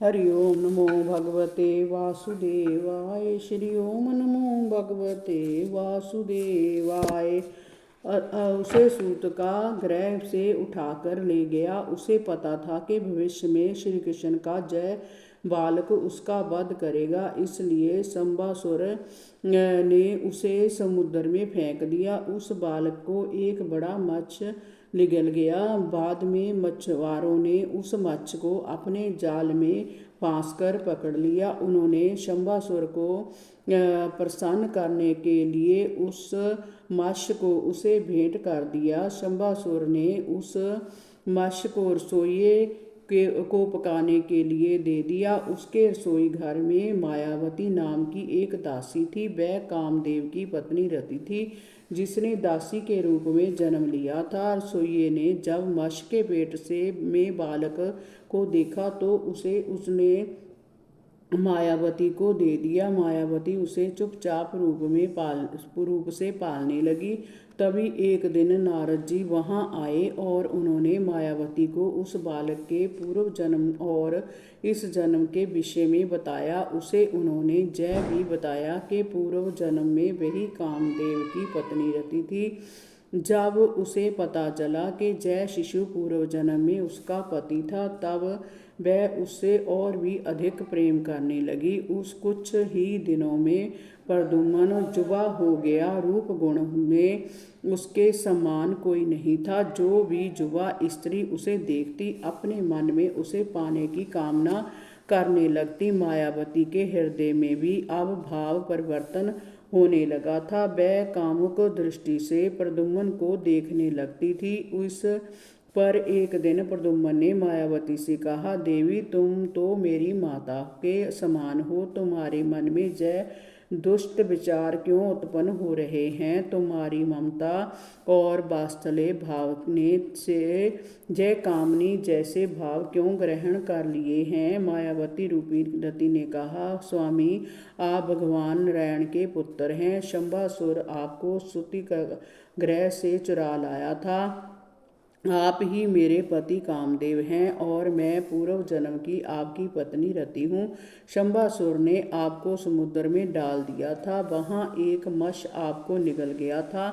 हरि ओम नमो भगवते वासुदेवाय। श्री ओम नमो भगवते वासुदेवाय। उसे सूत का गृह से उठाकर ले गया। उसे पता था कि भविष्य में श्री कृष्ण का जय बालक उसका वध करेगा, इसलिए शंबासुर ने उसे समुद्र में फेंक दिया। उस बालक को एक बड़ा मत्स्य निगल गया। बाद में मछुआरों ने उस मत्स्य को अपने जाल में फांसकर पकड़ लिया। उन्होंने शंबासुर को प्रसन्न करने के लिए उस मत्स्य को उसे भेंट कर दिया। शंबासुर ने उस मत्स्य को रसोई को पकाने के लिए दे दिया। उसके रसोई घर में मायावती नाम की एक दासी थी। वह कामदेव की पत्नी रति थी, जिसने दासी के रूप में जन्म लिया था। रसोइये ने जब मत्स्य के पेट से में बालक को देखा तो उसने मायावती को दे दिया। मायावती उसे चुपचाप रूप से पालने लगी। तभी एक दिन नारद जी वहां आए और उन्होंने मायावती को उस बालक के पूर्व जन्म और इस जन्म के विषय में बताया। उसे उन्होंने जय भी बताया कि पूर्व जन्म में वही कामदेव की पत्नी रति थी। जब उसे पता चला कि जय शिशु पूर्व जन्म में उसका पति था, तब वह उससे और भी अधिक प्रेम करने लगी। उस कुछ ही दिनों में प्रद्युम्न जुबा हो गया। रूप गुण में उसके समान कोई नहीं था। जो भी जुबा स्त्री उसे देखती, अपने मन में उसे पाने की कामना करने लगती। मायावती के हृदय में भी अब भाव परिवर्तन होने लगा था। वह कामुक दृष्टि से प्रद्युम्न को देखने लगती थी। उस पर एक दिन प्रद्युम्न ने मायावती से कहा, देवी तुम तो मेरी माता के समान हो, तुम्हारे मन में जय दुष्ट विचार क्यों उत्पन्न हो रहे हैं? तुम्हारी ममता और वात्सल्य भाव ने से जय कामनी जैसे भाव क्यों ग्रहण कर लिए हैं? मायावती रूपी रति ने कहा, स्वामी आप भगवान नारायण के पुत्र हैं। शंबासुर आपको स्तुति गृह से चुरा लाया था। आप ही मेरे पति कामदेव हैं और मैं पूर्व जन्म की आपकी पत्नी रति हूँ। शंबासुर ने आपको समुद्र में डाल दिया था। वहाँ एक मत्स्य आपको निगल गया था।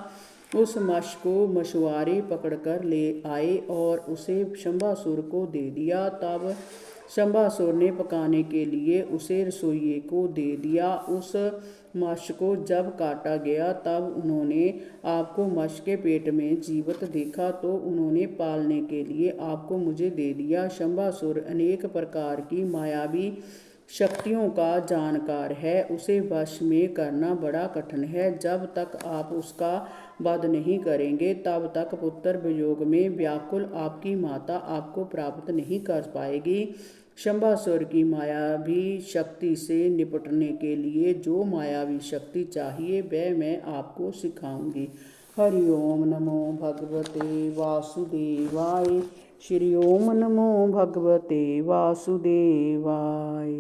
उस मत्स्य को मछुआरे पकड़कर ले आए और उसे शंबासुर को दे दिया। तब शंबासुर ने पकाने के लिए उसे रसोइये को दे दिया। उस मत्स्य को जब काटा गया तब उन्होंने आपको मत्स्य के पेट में जीवित देखा, तो उन्होंने पालने के लिए आपको मुझे दे दिया। शंबासुर अनेक प्रकार की मायावी शक्तियों का जानकार है। उसे वश में करना बड़ा कठिन है। जब तक आप उसका वध नहीं करेंगे, तब तक पुत्र वियोग में व्याकुल आपकी माता आपको प्राप्त नहीं कर पाएगी। शंबासुर की मायावी शक्ति से निपटने के लिए जो मायावी शक्ति चाहिए वह मैं आपको सिखाऊंगी। हरि ओम नमो भगवते वासुदेवाय। श्री ओम नमो भगवते वासुदेवाय।